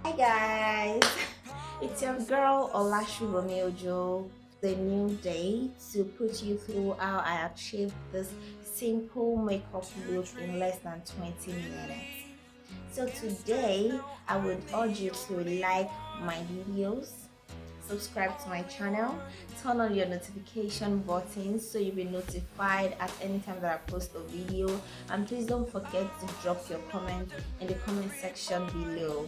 Hi guys, it's your girl Olashu Romeo. The new day to put you through how I achieved this simple makeup look in less than 20 minutes. So today I would urge you to like my videos, subscribe to my channel, turn on your notification button so you'll be notified at any time that I post a video, and please don't forget to drop your comment in the comment section below.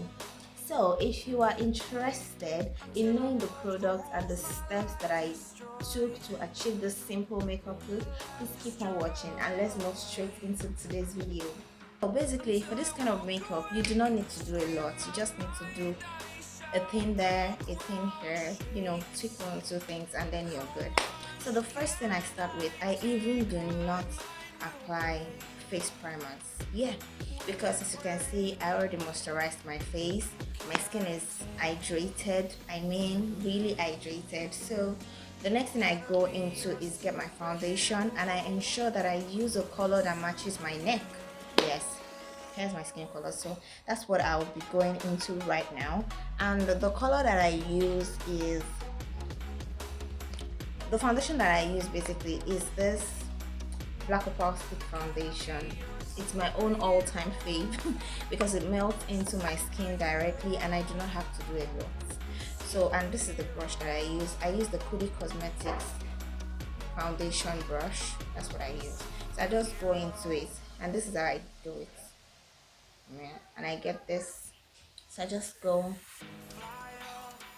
So if you are interested in knowing the products and the steps that I took to achieve this simple makeup look, please keep on watching and let's move straight into today's video. So basically, for this kind of makeup, you do not need to do a lot. You just need to do a thing there, a thing here, tweak one or two things and then you're good. So the first thing I start with, I even do not apply face primers. Yeah, because as you can see, I already moisturized my face. My skin is hydrated, I mean really hydrated. So the next thing I go into is get my foundation, and I ensure that I use a color that matches my neck. Yes, here's my skin color, so that's what I will be going into right now. And the color that I use is, the foundation that I use basically is this Black Opal Stick foundation. It's my own all-time fave because it melts into my skin directly and I do not have to do a lot. So, and this is the brush that I use. I use the Cookie Cosmetics foundation brush. That's what I use. So I just go into it, and this is how I do it. Yeah, and I get this. So I just go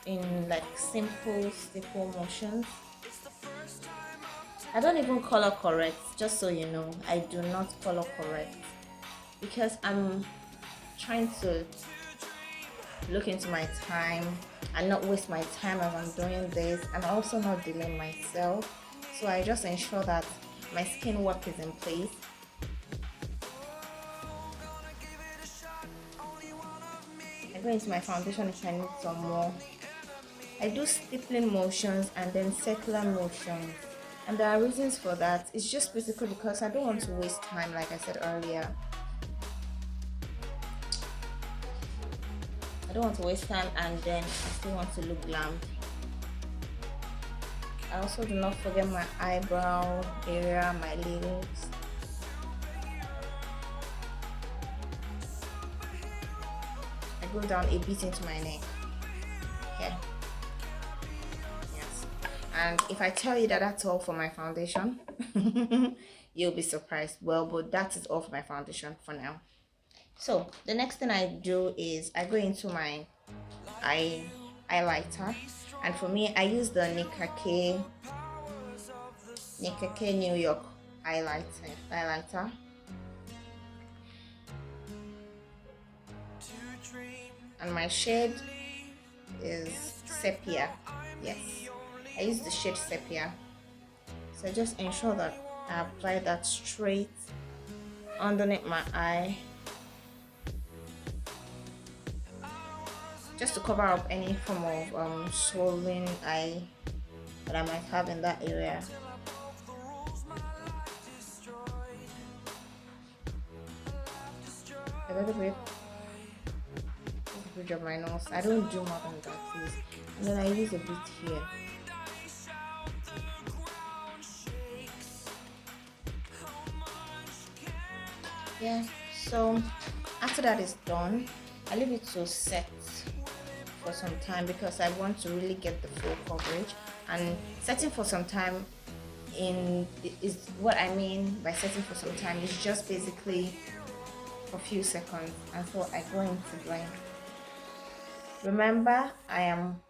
in like simple stipple motions. I don't even color correct, just so you know. I do not color correct because I'm trying to look into my time and not waste my time as I'm doing this, and also not delay myself. So I just ensure that my skin work is in place. I go into my foundation if I need some more. I do stippling motions and then circular motions, and there are reasons for that. It's just basically because I don't want to waste time, like I said earlier. I don't want to waste time, and then I still want to look glam. I also do not forget my eyebrow area, my lips. I go down a bit into my neck here. Yes, and if I tell you that that's all for my foundation, you'll be surprised. Well, but that is all for my foundation for now. So the next thing I do is I go into my highlighter, and for me I use the Nikake New York highlighter. And my shade is sepia. Yes, I use the shade sepia. So just ensure that I apply that straight underneath my eye, just to cover up any form of swollen eye that I might have in that area. A little bit of my nose. I don't do more than that, please. And then I use a bit here. Yeah, so after that is done, I leave it to set for some time because I want to really get the full coverage. And setting for some time is what I mean by setting for some time is just basically for a few seconds, and so I go into blend. Remember, I am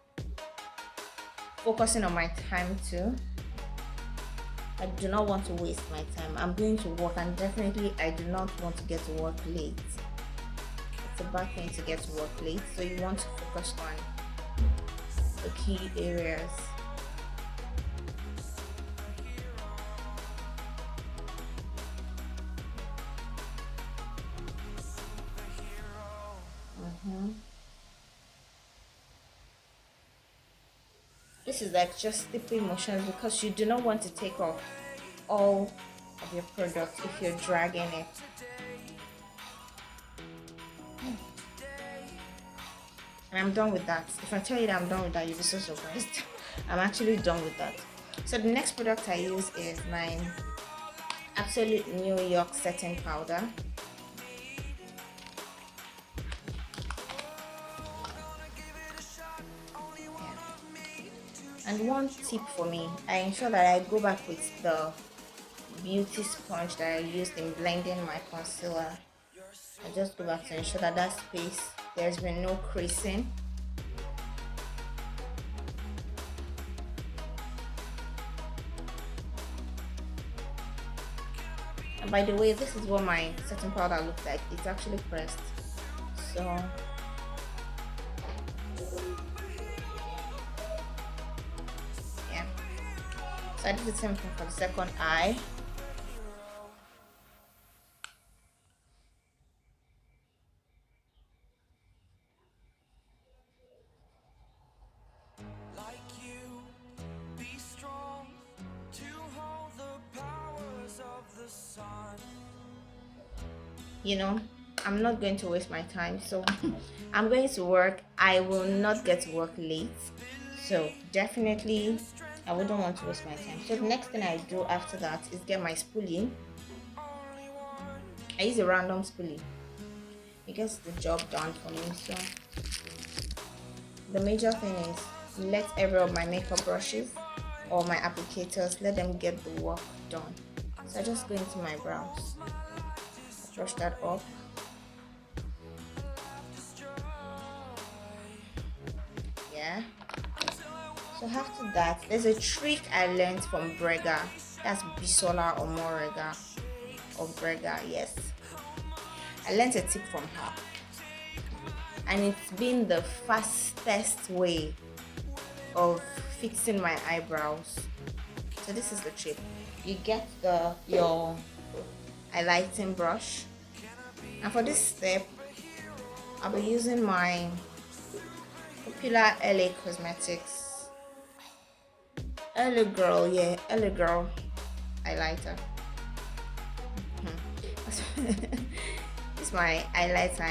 focusing on my time too. I do not want to waste my time. I'm going to work, and definitely I do not want to get to work late. It's a bad thing to get to work late, so you want to focus on the key areas. This is like just stippling motions because you do not want to take off all of your product if you're dragging it. And I'm done with that. If I tell you that I'm done with that, you'll be so surprised. I'm actually done with that. So the next product I use is my Absolute New York setting powder. And one tip for me, I ensure that I go back with the beauty sponge that I used in blending my concealer. I just go back to ensure that that space, there's been no creasing. And by the way, this is what my setting powder looks like. It's actually pressed. So yeah. So I did the same thing for the second eye. You know, I'm not going to waste my time, so I'm going to work. I will not get to work late, so definitely I wouldn't want to waste my time. So the next thing I do after that is get my spoolie. I use a random spoolie. It gets the job done for me. So the major thing is let every of my makeup brushes or my applicators, let them get the work done. So I just go into my brows, brush that up. Yeah. So after that, there's a trick I learned from Bregha. That's Bisola or Morega or Bregha. Yes, I learned a tip from her, and it's been the fastest way of fixing my eyebrows. So this is the trick. You get your highlighting brush, and for this step I'll be using my popular LA Cosmetics LA Girl, yeah, LA Girl highlighter. It's my highlighter.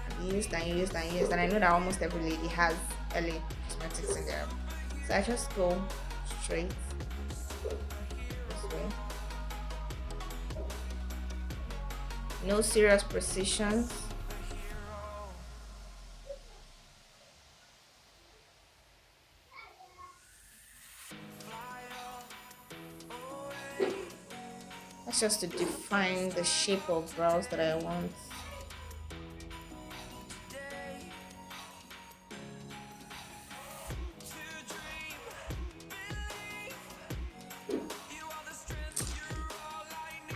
I've used and used and used, and I know that almost every lady has LA Cosmetics in there. So I just go straight this way. No serious precisions. That's just to define the shape of brows that I want.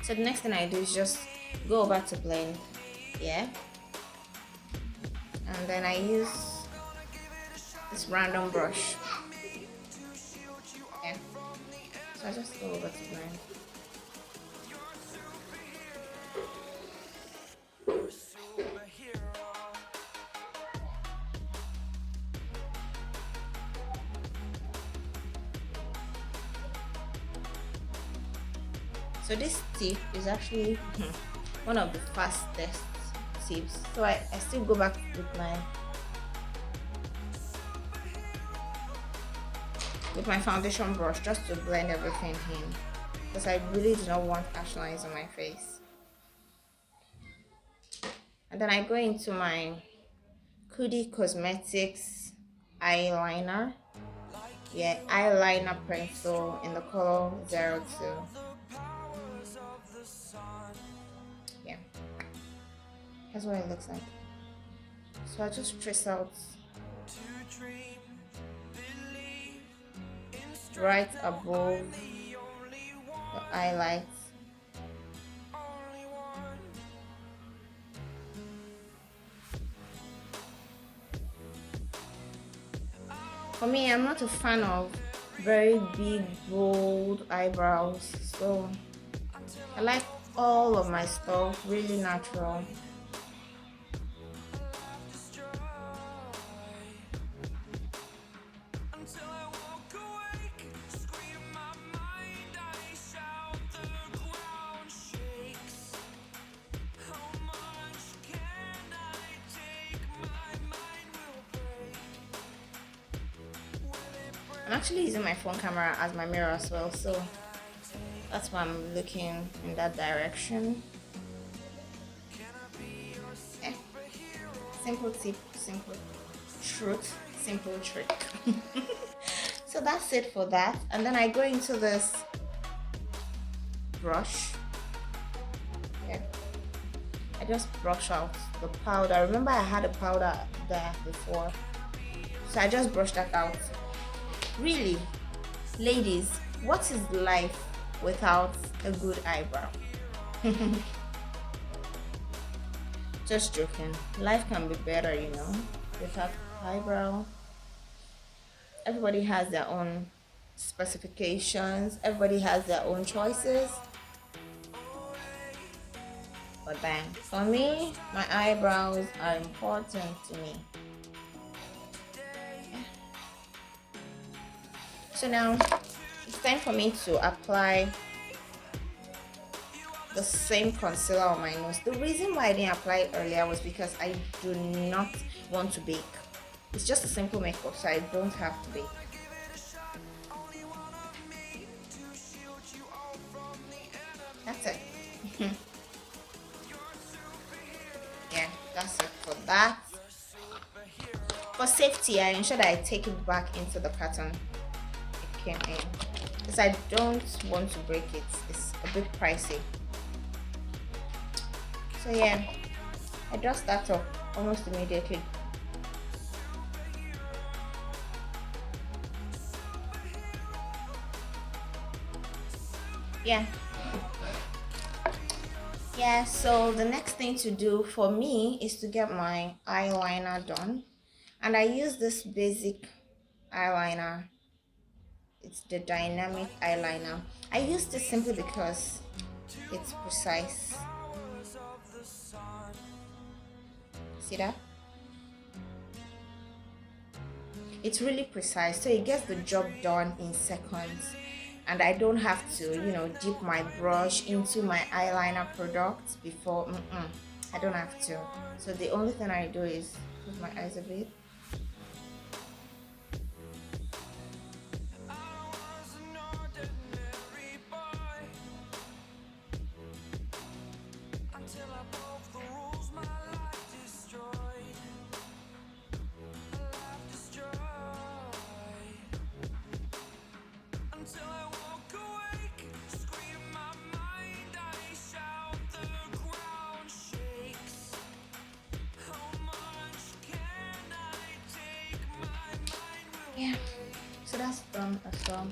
So the next thing I do is just go over to blend, yeah, and then I use this random brush, yeah. So I just go over to blend. So this tip is actually one of the fastest tips. So I still go back with my foundation brush just to blend everything in, because I really do not want harsh lines on my face. And then I go into my Cudi Cosmetics eyeliner, yeah, eyeliner pencil in the color 02. Yeah, that's what it looks like. So I just trace out right above the highlights. For me, I'm not a fan of very big, bold eyebrows, so I like all of my stuff really natural. I'm actually using my phone camera as my mirror as well, so that's why I'm looking in that direction. Eh, simple tip, simple truth, simple trick. So that's it for that. And then I go into this brush. Yeah, I just brush out the powder. Remember I had a powder there before, so I just brush that out. Really, ladies, what is life without a good eyebrow? Just joking. Life can be better, without eyebrow. Everybody has their own specifications, everybody has their own choices. But then, for me, my eyebrows are important to me. So now, it's time for me to apply the same concealer on my nose. The reason why I didn't apply it earlier was because I do not want to bake. It's just a simple makeup, so I don't have to bake. That's it. Yeah, that's it for that. For safety, I ensure that I take it back into the pattern it came in, because I don't want to break it. It's a bit pricey. So yeah, I dust that up almost immediately. Yeah, so the next thing to do for me is to get my eyeliner done, and I use this basic eyeliner. It's the dynamic eyeliner. I use this simply because it's precise. See that? It's really precise, so it gets the job done in seconds, and I don't have to dip my brush into my eyeliner product before. I don't have to. So the only thing I do is close my eyes a bit. Yeah, so that's done as well.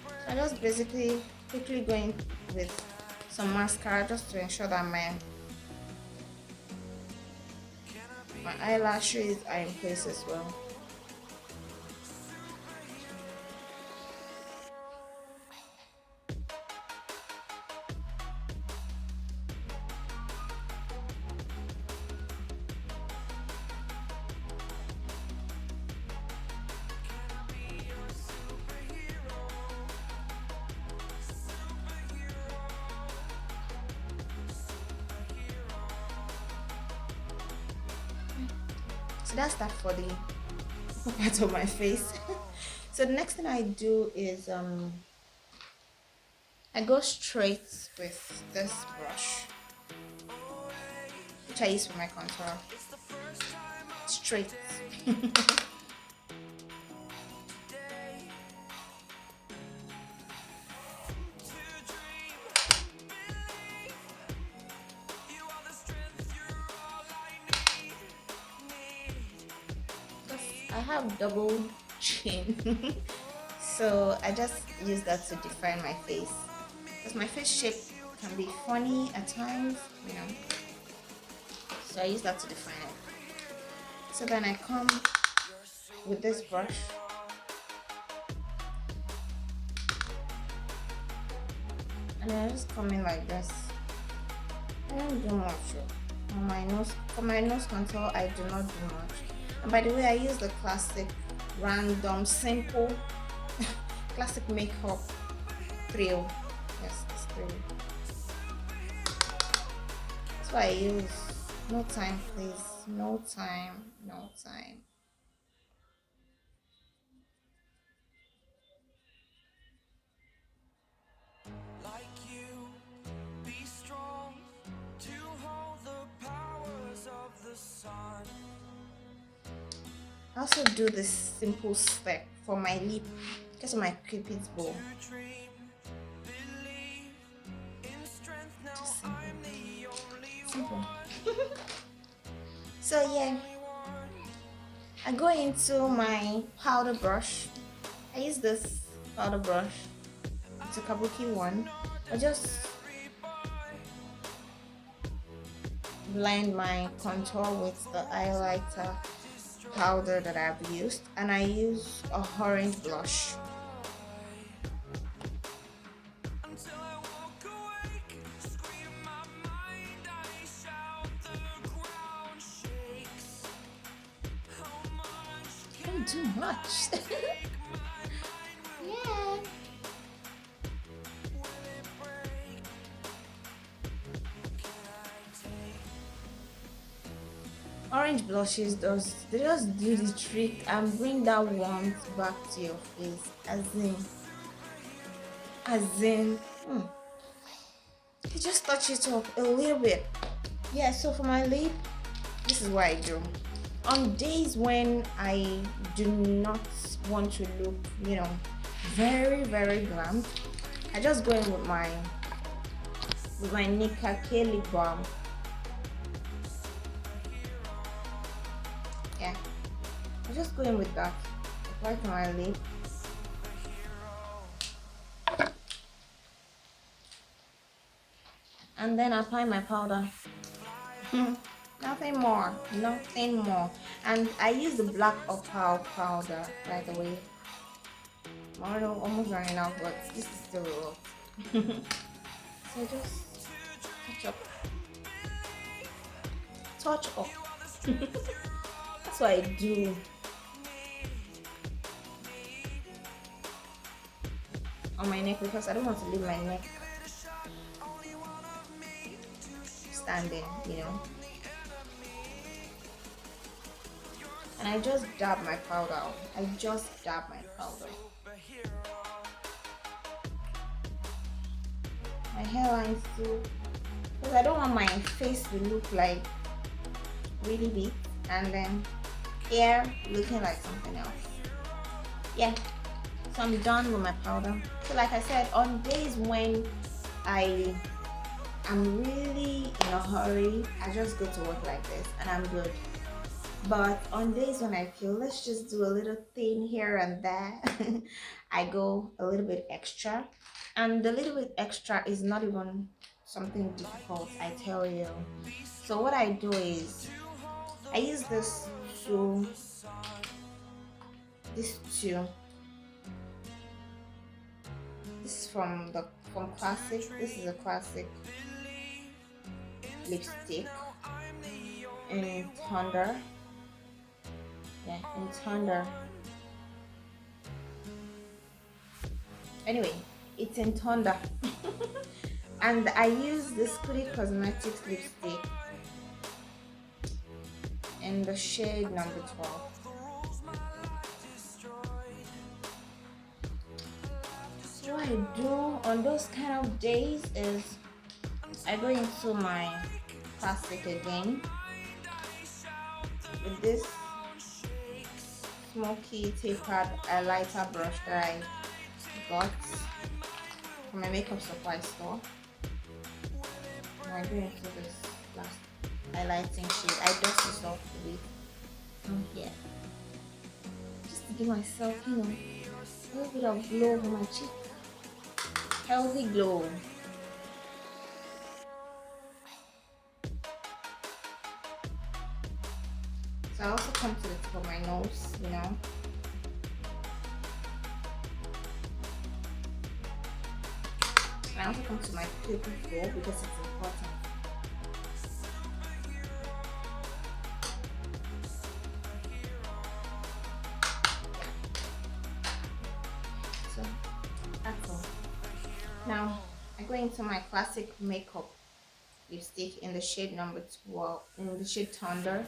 So I just basically quickly going with some mascara just to ensure that my eyelashes are in place as well. So that's that for the part of my face. So the next thing I do is I go straight with this brush, which I use for my contour. Straight. I have double chin, so I just use that to define my face, because my face shape can be funny at times. So I use that to define it. So then I come with this brush and I just come in like this. I don't do much on my nose. For my nose contour, I do not do much. And by the way, I use the classic, random, simple, classic makeup thrill. Yes, it's thrill. That's what I use. No time, please. No time. No time. I also do this simple step for my lip because of my cupid's bow. Just simple. So yeah, I go into my powder brush. I use this powder brush. It's a kabuki one. I just blend my contour with the highlighter powder that I've used, and I use a orange blush. Don't do much. Yeah. Orange blushes they just do the trick and bring that warmth back to your face, as in you just touch it up a little bit. Yeah, so for my lip, this is what I do. On days when I do not want to look, very, very glam, I just go in with my Nika K lip balm. Yeah, I just go in with that, apply to my lip. And then apply my powder. Nothing more, nothing more. And I use the black opal powder, by the way. I'm almost running out, but this is still a lot. So just touch up. That's what I do. On my neck, because I don't want to leave my neck standing, And I just dab my powder out. My hairline too, because I don't want my face to look like really big and then hair looking like something else. Yeah, so I'm done with my powder. So like I said, on days when I'm really in a hurry, I just go to work like this and I'm good. But on days when I feel let's just do a little thing here and there, I go a little bit extra. And the little bit extra is not even something difficult, I tell you. So what I do is I use this two. This is from Classic. This is a Classic lipstick in Thunder. Yeah, in Thunder. Anyway, it's in Thunder. And I use this Pretty Cosmetics lipstick in the shade number 12. So what I do on those kind of days is I go into my Classic again with this smoky tapered highlighter brush that I got from my makeup supply store. And I go into this last highlighting shade. I dust this off a bit from here, just to give myself, a little bit of glow on my cheek. Healthy glow. So I also come to the tip of my nose, And I also come to my pupil floor because it's important. So that's all. Now I go into my Classic makeup lipstick in the shade number 12, in the shade Thunder.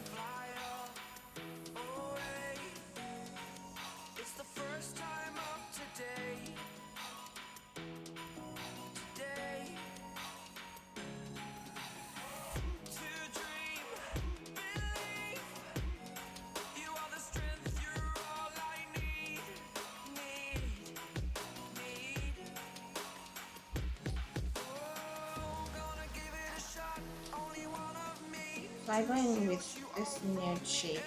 So I go in with this nude shade.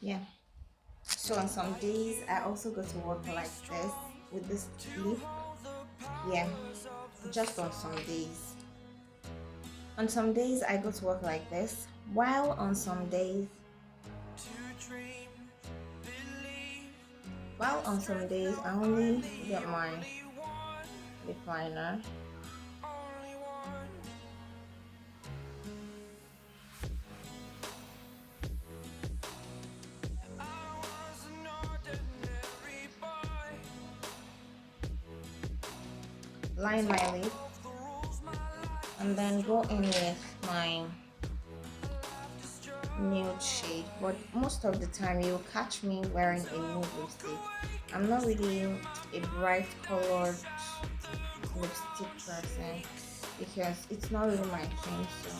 Yeah. So on some days I also go to work like this with this lip. Yeah, just on some days. On some days I go to work like this, while on some days I only get my lip liner. Line my lip and then go in with my nude shade, but most of the time you'll catch me wearing a nude lipstick. I'm not really a bright colored lipstick person because it's not really my thing. So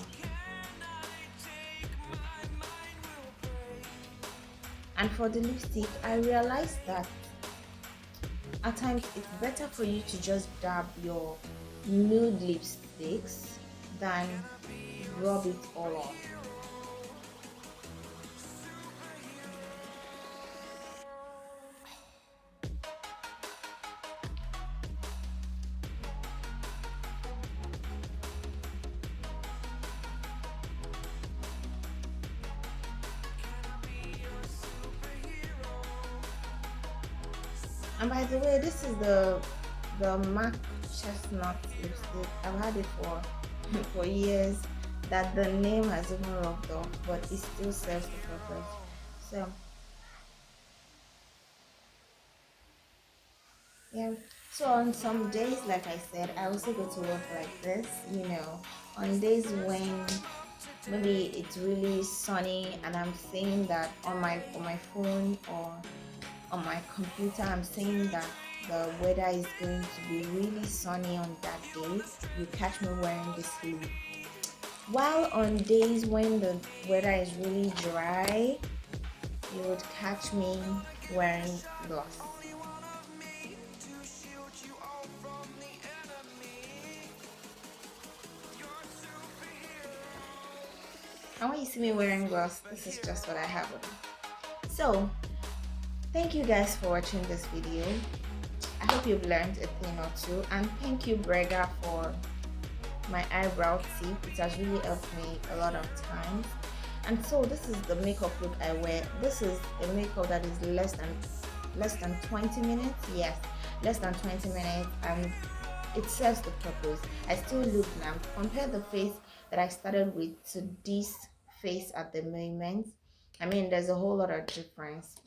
and for the lipstick I realized that at times it's better for you to just dab your nude lipsticks than rub it all off. And by the way, this is the MAC chestnut lipstick. I've had it for for years. That the name has even rubbed off, but it still serves the purpose. So yeah. So on some days, like I said, I also go to work like this. You know, on days when maybe it's really sunny and I'm saying that on my phone or on my computer, I'm saying that the weather is going to be really sunny on that day, you catch me wearing this hoodie. While on days when the weather is really dry, you would catch me wearing gloss. And when you see me wearing gloss, this is just what I have on. So thank you guys for watching this video. I hope you've learned a thing or two, and thank you Bregha for my eyebrow tip. It has really helped me a lot of times. And so this is the makeup look I wear. This is a makeup that is less than 20 minutes. Yes, less than 20 minutes, and it serves the purpose. I still look glam. Compare the face that I started with to this face at the moment. I mean, there's a whole lot of difference.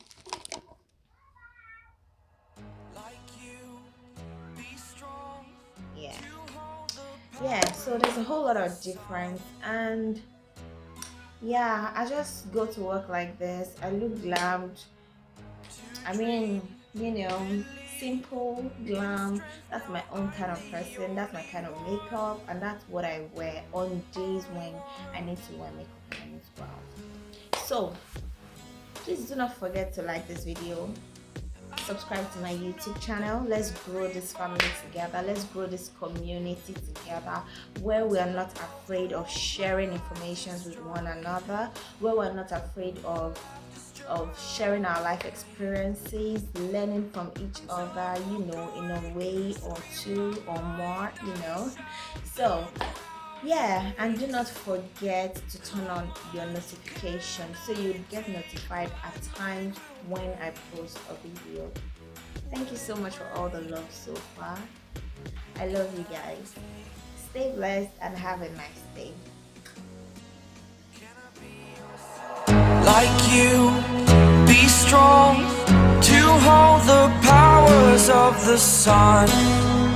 Yeah, so there's a whole lot of difference, and yeah, I just go to work like this. I look glammed. I mean, you know, simple glam. That's my own kind of person. That's my kind of makeup, and that's what I wear on days when I need to wear makeup and I need to go out. So please do not forget to like this video, subscribe to my YouTube channel. Let's grow this family together. Let's grow this community together, where we are not afraid of sharing information with one another, where we're not afraid of sharing our life experiences, learning from each other, you know, in a way or two or more, you know. So yeah, and do not forget to turn on your notifications so you get notified at times when I post a video. Thank you so much for all the love so far. I love you guys. Stay blessed and have a nice day. Like you, be strong, to of the sun.